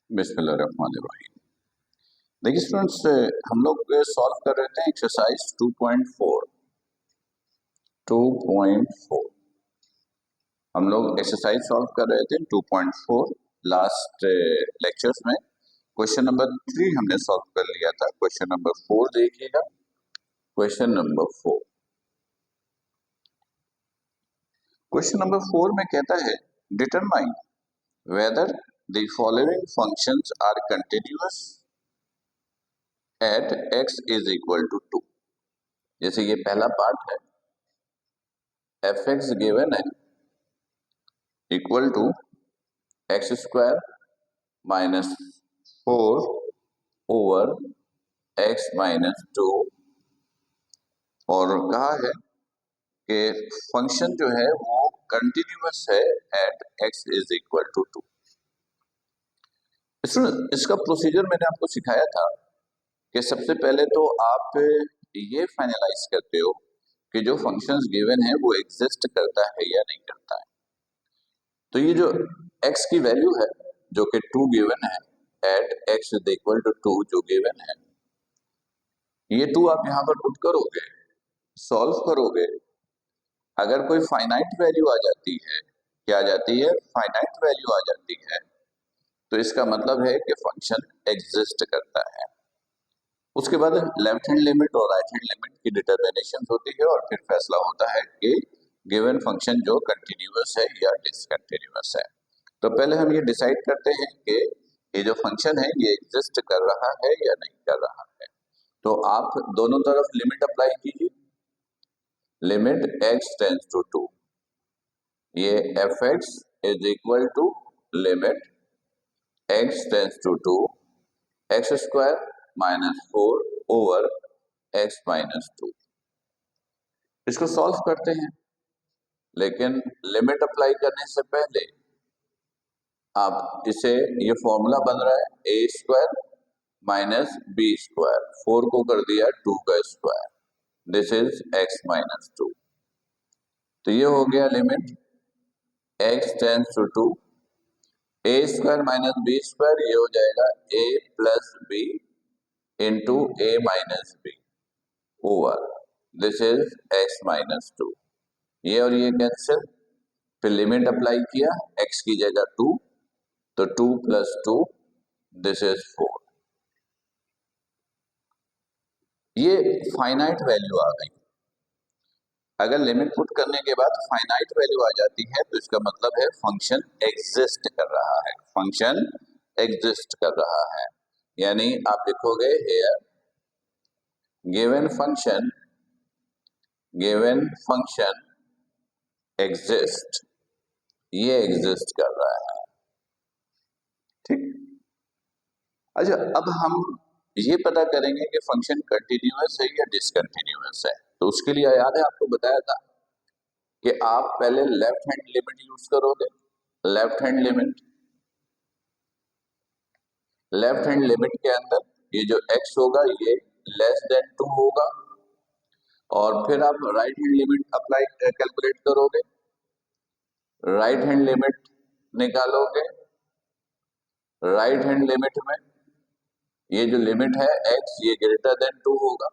बिस्मिल्लाहिर्रहमानिर्रहीम। देखिए स्टूडेंट्स, हम लोग सॉल्व कर रहे थे एक्सरसाइज 2.4 हम लोग एक्सरसाइज सॉल्व कर रहे थे 2.4। लास्ट लेक्चर्स में क्वेश्चन नंबर 3 हमने सॉल्व कर लिया था। क्वेश्चन नंबर 4 देखिएगा। क्वेश्चन नंबर 4 क्वेश्चन नंबर 4 में कहता है determine whether the following functions are continuous at x is equal to 2। जैसे ये पहला पार्ट है, एफ एक्स गिवन है equal to x square minus 4 over x minus 2, और कहा है कि फंक्शन जो है वो कंटिन्यूअस है at x is equal to 2। इसका प्रोसीजर मैंने आपको सिखाया था कि सबसे पहले तो आप ये फाइनलाइज करते हो कि जो फंक्शंस गिवन है वो एग्जिस्ट करता है या नहीं करता है। तो ये जो x की वैल्यू है जो कि 2 गिवन है at x is equal to 2 जो गिवन है, ये 2 आप यहां पर पुट करोगे, सॉल्व करोगे। अगर कोई फाइनाइट वैल्यू आ जाती है, क्या आ जाती है, फाइनाइट वैल्यू आ जाती है, तो इसका मतलब है कि फंक्शन एग्जिस्ट करता है। उसके बाद लेफ्ट हैंड लिमिट और राइट हैंड लिमिट की डिटर्मिनेशन होती है और फिर फैसला होता है कि गिवन फंक्शन जो कंटिन्यूअस है या डिसकंटिन्यूअस है। तो पहले हम ये डिसाइड करते हैं कि ये जो फंक्शन है ये एग्जिस्ट कर रहा है या नहीं कर रहा है। तो आप दोनों तरफ लिमिट अप्लाई कीजिए। लिमिट x टेंड्स टू 2, ये f x is equal to limit x tends to 2 x square minus 4 over x minus 2। इसको सॉल्व करते हैं, लेकिन लिमिट अप्लाई करने से पहले आप इसे, ये फॉर्मूला बन रहा है a square minus b square, 4 को कर दिया 2 का स्क्वायर, दिस इज x माइनस 2। तो ये हो गया limit x tends to 2 a square minus b square, ये हो जाएगा a plus b into a minus b over this is x minus 2। ये और ये कैंसिल, फिर लिमिट अप्लाई किया, x की जगह 2, तो 2 प्लस 2 दिस इज 4। ये फाइनाइट वैल्यू आ गई। अगर लिमिट पुट करने के बाद फाइनाइट वैल्यू आ जाती है तो इसका मतलब है फंक्शन एग्जिस्ट कर रहा है, फंक्शन एग्जिस्ट कर रहा है। यानी आप लिखोगे हियर गिवन फंक्शन एग्जिस्ट, ये एग्जिस्ट कर रहा है। ठीक। अच्छा, अब हम ये पता करेंगे कि फंक्शन कंटिन्यूअस है या डिसकंटिन्यूअस है। तो उसके लिए याद है आपको बताया था कि आप पहले लेफ्ट हैंड लिमिट यूज करोगे। लेफ्ट हैंड लिमिट के अंदर ये जो x होगा ये लेस देन 2 होगा, और फिर आप right hand limit apply calculate करोगे, राइट हैंड लिमिट निकालोगे। राइट हैंड लिमिट में ये जो लिमिट है x ये ग्रेटर देन 2 होगा,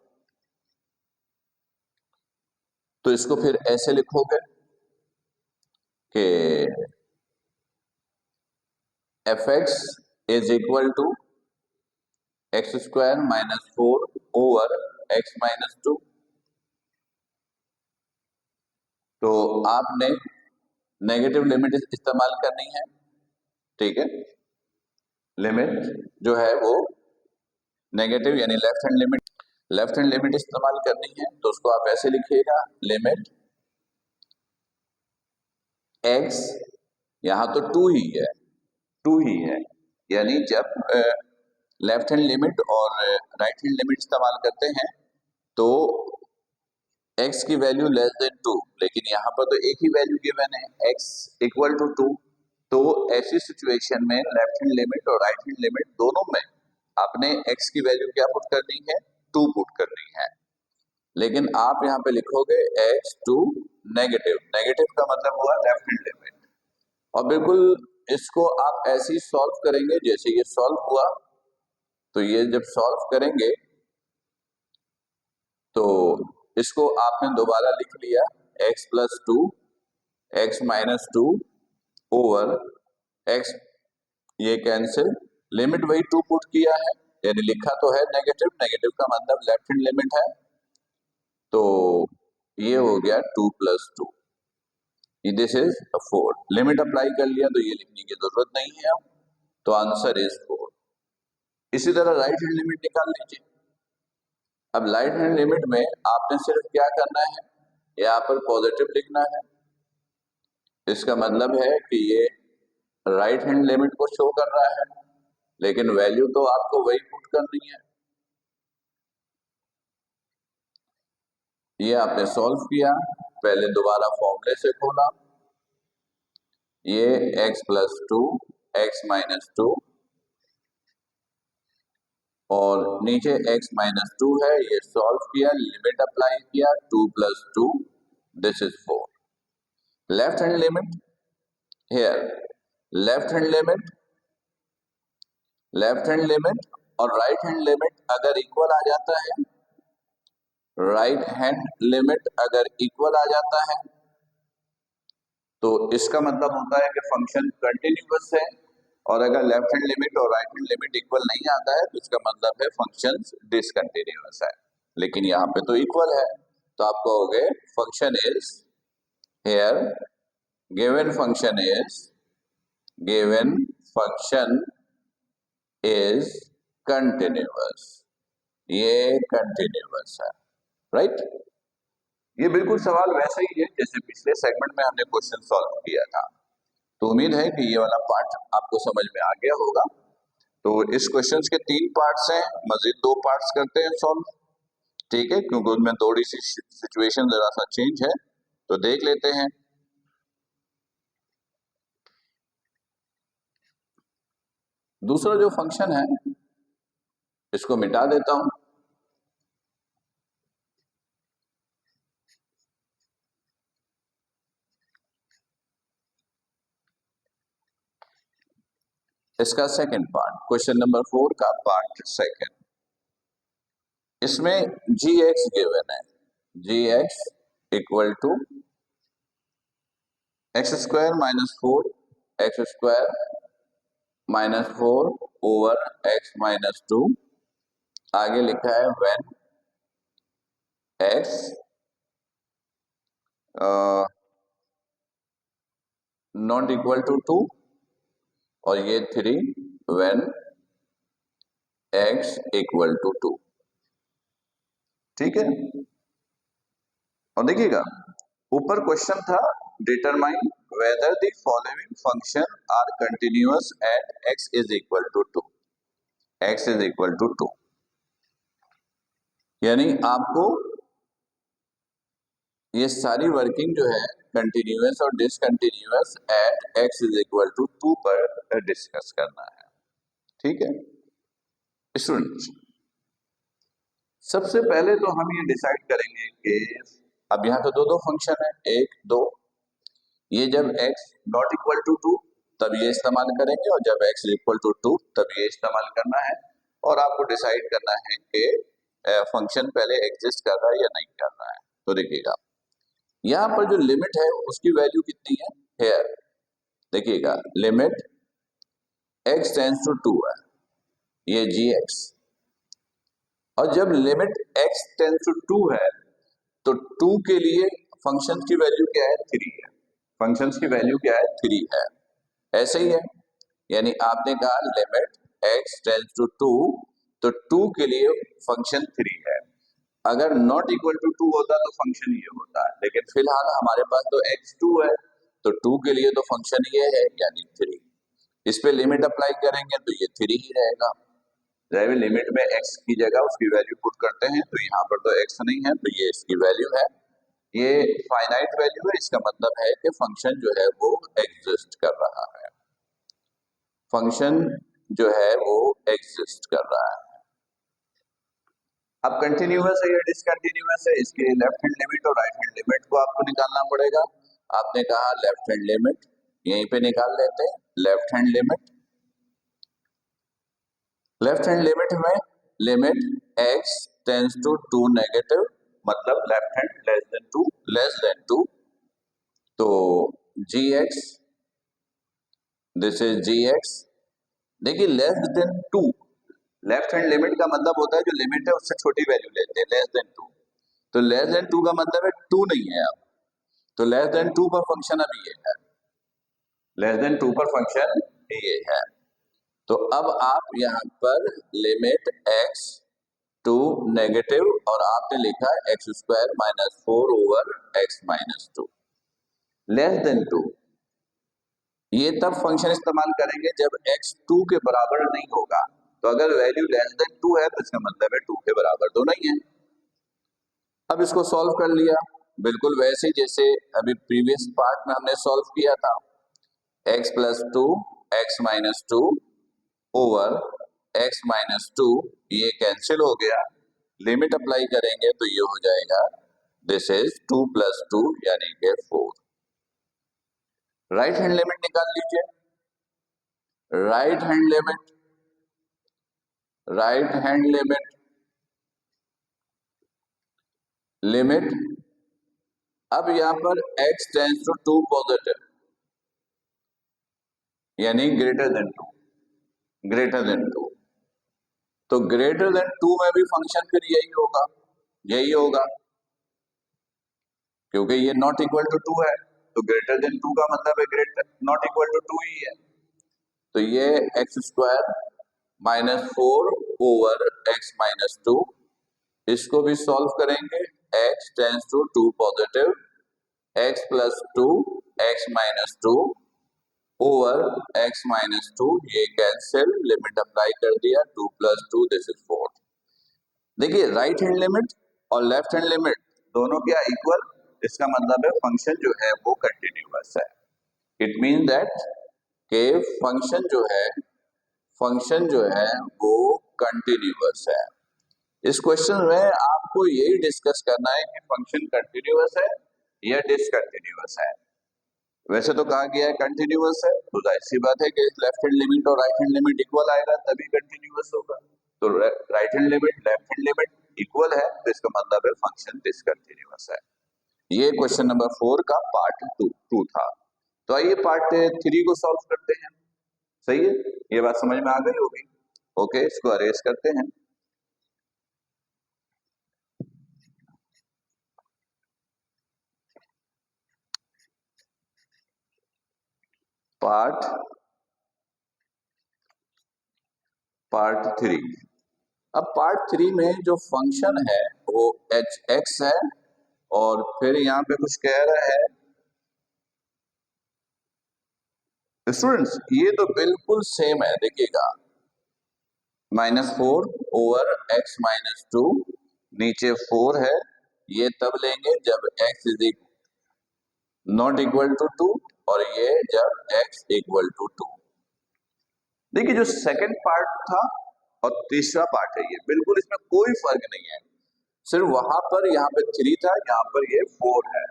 तो इसको फिर ऐसे लिखोगे कि f x is equal to x square minus 4 over x minus 2। तो आपने नेगेटिव लिमिट इस्तेमाल करनी है। ठीक है, लिमिट जो है वो नेगेटिव यानी लेफ्ट हैंड लिमिट इस्तेमाल करनी है। तो उसको आप ऐसे लिखिएगा, लिमिट x, यहां तो 2 ही है, 2 ही है, यानी जब लेफ्ट हैंड लिमिट और राइट हैंड लिमिट इस्तेमाल करते हैं तो x की वैल्यू लेस देन 2, लेकिन यहाँ पर तो एक ही वैल्यू गिवन है x इक्वल टू 2। तो ऐसी सिचुएशन में लेफ्ट हैंड लिमिट और राइट हैंड लिमिट दोनों में आपने x की वैल्यू क्या पुट करनी है, 2 पुट करनी है। लेकिन आप यहाँ पे लिखोगे x टू नेगेटिव, नेगेटिव का मतलब हुआ लेफ्ट हैंड लिमिट, और बिल्कुल इसको आप ऐसे ही सॉल्व करेंगे जैसे ये सॉल्व हुआ। तो ये जब सॉल्व करेंगे तो इसको आपने दोबारा लिख लिया x plus two x minus to over x, ये कैंसिल, लिमिट वही टू पुट किया है, यानी लिखा तो है नेगेटिव, नेगेटिव का मतलब लेफ्ट हैंड लिमिट है, तो ये हो गया two plus two, this is four. Limit apply कर लिया तो ये लिखने की जरूरत नहीं है अब, तो आंसर इज फोर। इसी तरह राइट हैंड लिमिट निकाल लीजिए। अब राइट हैंड लिमिट में आपने सिर्फ क्या करना है, यहाँ पर पॉजिटिव लिखना है, इसका मतलब है कि ये राइट हैंड लिमिट को शो कर रहा है, लेकिन वैल्यू तो आपको वही पुट करनी है। ये आपने सॉल्व किया, पहले दोबारा फॉर्मूले से खोला, ये x plus two x minus to और नीचे x माइनस टू है, ये सॉल्व किया, लिमिट अप्लाई किया, two plus two, this is four. Left hand limit here, left hand limit, left hand limit और राइट हैंड लिमिट अगर equal आ जाता है, राइट हैंड लिमिट अगर इक्वल आ जाता है तो इसका मतलब होता है कि फंक्शन कंटिन्यूअस है, और अगर लेफ्ट हैंड लिमिट और राइट हैंड लिमिट इक्वल नहीं आता है तो इसका मतलब है फंक्शन डिसकंटिन्यूअस है। लेकिन यहाँ पे तो इक्वल है, तो आप कहोगे function is here, given function is, given function is continuous, ये कंटिन्यूअस है, राइट। ये बिल्कुल सवाल वैसा ही है जैसे पिछले सेगमेंट में हमने क्वेश्चन सॉल्व किया था। तो उम्मीद है कि ये वाला पार्ट आपको समझ में आ गया होगा। तो इस क्वेश्चन के तीन पार्ट्स हैं, मजीद दो पार्ट्स करते हैं सॉल्व, ठीक है, क्योंकि उनमें थोड़ी सी सिचुएशन जरा सा चेंज है, तो देख लेते हैं। दूसरा जो फंक्शन है इसको मिटा देता हूं, इसका सेकंड पार्ट, क्वेश्चन नंबर 4 का पार्ट सेकंड। इसमें जी एक्स गिवन है, g x equal to x square minus four, x square minus four over x minus two, आगे लिखा है when x not equal to two, और ये three when x equal to two, ठीक है। और देखिएगा ऊपर क्वेश्चन था determine whether the following function are continuous at x is equal to two, x is equal to two, यानी आपको ये सारी वर्किंग जो है कंटिन्यूअस और discontinuous at x is equal to two पर डिस्कस करना है, ठीक है स्टूडेंट्स। सबसे पहले तो हम ये डिसाइड करेंगे कि अब यहाँ तो दो दो फंक्शन है, एक दो, ये जब x not equal to two तब ये इस्तेमाल करेंगे, और जब x इक्वल टू टू तब ये इस्तेमाल करना है, और आपको डिसाइड करना है कि फंक्शन पहले एग्जिस्ट कर रहा है या नहीं कर रहा है। तो देखिएगा यहाँ पर जो लिमिट है उसकी वैल्यू कितनी है, हेयर देखिएगा limit x tends to two है, ये gx, और जब limit x tends to two है तो टू के लिए फंक्शन की वैल्यू क्या है, थ्री है, फंक्शन की वैल्यू क्या है, थ्री है, ऐसे ही है, यानी आपने कहा limit x tends to two, तो टू के लिए फंक्शन थ्री है, अगर नॉट इक्वल टू टू होता तो फंक्शन ये होता है, लेकिन फिलहाल हमारे पास तो x2 है, तो टू के लिए तो फंक्शन ये है यानी थ्री, इस पे लिमिट अप्लाई करेंगे तो ये थ्री ही रहेगा, जब लिमिट में x की जगह उसकी वैल्यू पुट करते हैं तो यहाँ पर तो x नहीं है तो ये इसकी वैल्यू है, ये फाइनाइट वैल्यू है, इसका मतलब है कि फंक्शन जो है वो एग्जिस्ट कर रहा है, फंक्शन जो है वो एग्जिस्ट कर रहा है। अब कंटिन्यूअस है या डिसकंटिन्यूअस है, इसके लिए लेफ्ट हैंड लिमिट और राइट हैंड लिमिट को आपको निकालना पड़ेगा। आपने कहा लेफ्ट हैंड लिमिट यहीं पे निकाल लेते हैं left hand limit. Left hand limit में limit x tends to 2 negative, मतलब लेफ्ट हैंड लेस देन 2, तो gx, दिस इज gx। देखिए less than 2, left hand limit का मतलब होता है जो लिमिट है उससे छोटी वैल्यू लेते हैं, लेस देन 2। तो लेस देन 2 का मतलब है 2 नहीं है अब, तो लेस देन 2 पर फंक्शन अभी ये है, लेस देन 2 पर फंक्शन ये है। तो अब आप यहाँ पर लिमिट x टू नेगेटिव और आपने लिखा है x square minus 4 over x minus 2 less than 2। ये तब फंक्शन इस्तेमाल करेंगे जब x 2 के बराबर नहीं होगा। तो अगर वैल्यू लेस देन 2 है तो इसका मतलब है 2 के बराबर तो नहीं है। अब इसको सॉल्व कर लिया बिल्कुल वैसे जैसे अभी प्रीवियस पार्ट में हमने सॉल्व किया था, x plus 2 x minus 2 over x minus 2, ये कैंसिल हो गया, लिमिट अप्लाई करेंगे तो ये हो जाएगा दिस इज 2 प्लस 2 यानी कि 4। राइट हैंड लिमिट निकाल लीजिए। Right hand limit, right hand limit, limit अब यहां पर x टेंस टू 2 पॉजिटिव यानी ग्रेटर देन 2, ग्रेटर देन 2। तो ग्रेटर देन 2 में भी फंक्शन फिर यही होगा, यही होगा, क्योंकि ये नॉट इक्वल टू 2 है, तो ग्रेटर देन 2 का मतलब है ग्रेटर नॉट इक्वल टू 2 ही है। तो ये x square minus 4 over x minus 2, इसको भी सॉल्व करेंगे, x tends to 2 positive, x plus 2 x minus 2 over x minus 2, ये कैंसिल, लिमिट अप्लाई कर दिया, 2 प्लस 2 दिस इज 4। देखिए राइट हैंड लिमिट और लेफ्ट हैंड लिमिट दोनों क्या इक्वल, इसका मतलब है फंक्शन जो है वो कंटिन्यूअस है। इट मीन दैट के फंक्शन जो है वो कंटिन्यूअस है। इस क्वेश्चन में आपको यही डिस्कस करना है कि फंक्शन कंटिन्यूअस है या डिसकंटिन्यूअस है। वैसे तो कहा गया है कंटिन्यूअस है, तो जाहिर सी बात है कि लेफ्ट हैंड लिमिट और राइट हैंड लिमिट इक्वल आएगा तभी कंटिन्यूअस होगा। तो right hand limit left hand limit equal है तो इसका मतलब है फंक्शन डिसकंटिन्यूअस है। ये क्वेश्चन नंबर 4 का पार्ट टू था। तो आइए पार्ट 3 को सॉल्व करते हैं। सही है, ये बात समझ में आ गई होगी। ओके, इसको अरेज करते हैं। पार्ट 3। अब पार्ट 3 में जो फंक्शन है वो एच एक्स है और फिर यहाँ पे कुछ कह रहा है स्टूडेंट्स, ये तो बिल्कुल सेम है, देखिएगा -4 ओवर एक्स माइनस 2, नीचे 4 है, ये तब लेंगे जब x is not equal to 2 और ये जब x इक्वल टू 2। देखिए जो सेकंड पार्ट था और तीसरा पार्ट है ये बिल्कुल इसमें कोई फर्क नहीं है, सिर्फ वहां पर यहाँ पे 3 था, यहाँ पर ये 4 है।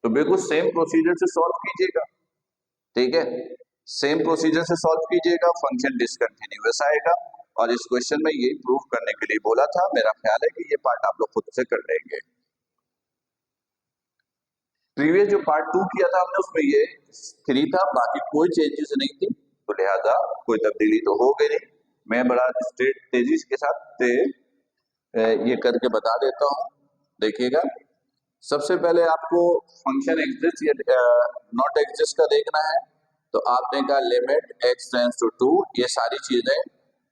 तो बिल्कुल सेम प्रोसीजर से सॉल्व कीजिएगा, ठीक है, सेम प्रोसीजर से सॉल्व कीजिएगा, फंक्शन डिसकंटिन्यूअस आएगा। और इस क्वेश्चन में ये प्रूफ करने के लिए बोला था, मेरा ख्याल है कि ये पार्ट आप लोग खुद से कर लेंगे। प्रीवियस जो पार्ट 2 किया था हमने उसमें ये 3 था, बाकी कोई चेंजेस नहीं थी, तो लिहाजा कोई तब्दीली तो हो गई नहीं। मैं बड़ा तेजी के साथ ये करके बता देता हूँ, देखिएगा। सबसे पहले आपको फंक्शन एग्जिस्ट या नॉट एग्जिस्ट का देखना है, तो आपने कहा लिमिट x टेंस टू 2, ये सारी चीजें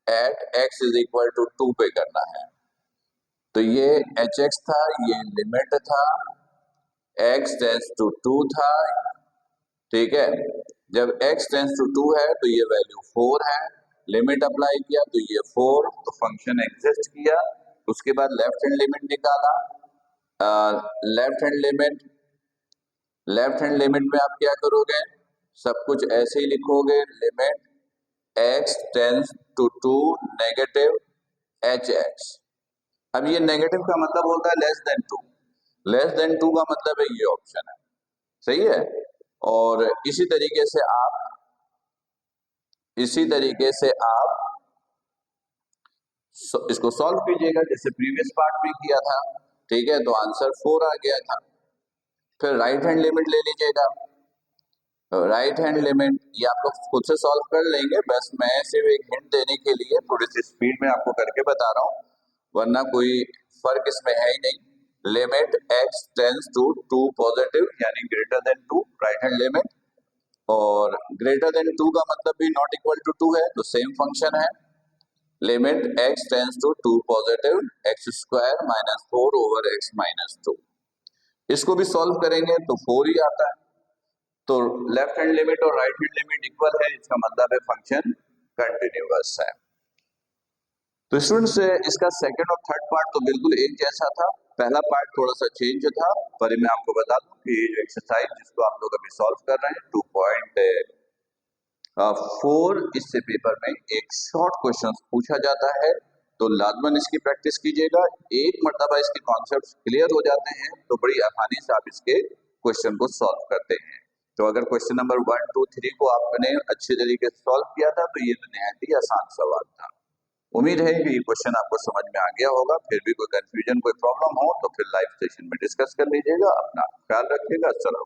at x is equal to 2 पे करना है। तो ये hx था, ये लिमिट था, x टेंस टू 2 था, ठीक है। जब x टेंस टू 2 है तो ये वैल्यू 4 है, लिमिट अप्लाई किया तो ये 4, तो फंक्शन एग्जिस्ट किया। उसके बाद लेफ्ट हैंड लिमिट निकाला, लेफ्ट हैंड लिमिट में आप क्या करोगे, सब कुछ ऐसे ही लिखोगे, limit x tends to 2 negative hx। अब ये नेगेटिव का मतलब होता है लेस देन 2, लेस देन 2 का मतलब है ये ऑप्शन है, सही है। और इसी तरीके से आप इसको सॉल्व कीजिएगा जैसे प्रीवियस पार्ट में किया था। ठीक है, तो आंसर 4 आ गया था। फिर राइट हैंड लिमिट ले लीजिएगा। राइट हैंड लिमिट ये आप लोग खुद से सॉल्व कर लेंगे, बस मैं सिर्फ एक हिंट देने के लिए थोड़ी सी स्पीड में आपको करके बता रहा हूँ, वरना कोई फर्क इसमें है ही नहीं। Limit x tends to 2 positive यानी greater than 2, right hand limit, और ग्रेटर देन 2 का मतलब भी नॉट इक्वल टू 2 है, तो सेम फंक्शन है। Limit x tends to 2 positive x square minus 4 over x minus 2, इसको भी सॉल्व करेंगे तो 4 ही आता है। तो लेफ्ट हैंड लिमिट और राइट हैंड लिमिट इक्वल है, इसका मतलब है फंक्शन कंटिन्यूअस है। तो स्टूडेंट्स इसका सेकंड और थर्ड पार्ट तो बिल्कुल एक जैसा था, पहला पार्ट थोड़ा सा चेंज था, पर मैं आपको बता दूं कि ये जो एक्सरसाइज जिसको आप लोग अभी सॉल्व कर रहे हैं 2.4, इससे पेपर में एक शॉर्ट क्वेश्चन पूछा जाता है, तो लाजमन इसकी प्रैक्टिस कीजिएगा। एक मर्तबा इसके कॉन्सेप्ट क्लियर हो जाते हैं तो बड़ी आसानी से आप इसके क्वेश्चन को सॉल्व करते हैं। तो अगर क्वेश्चन नंबर 1, 2, 3 को आपने अच्छे तरीके से सॉल्व किया था तो ये निहायत ही आसान सवाल था। उम्मीद है कि ये क्वेश्चन आपको समझ में आ गया होगा। फिर भी कोई कंफ्यूजन, कोई प्रॉब्लम हो तो फिर लाइव सेशन में डिस्कस कर लीजिएगा। अपना ख्याल रखिएगा। अस्सलाम।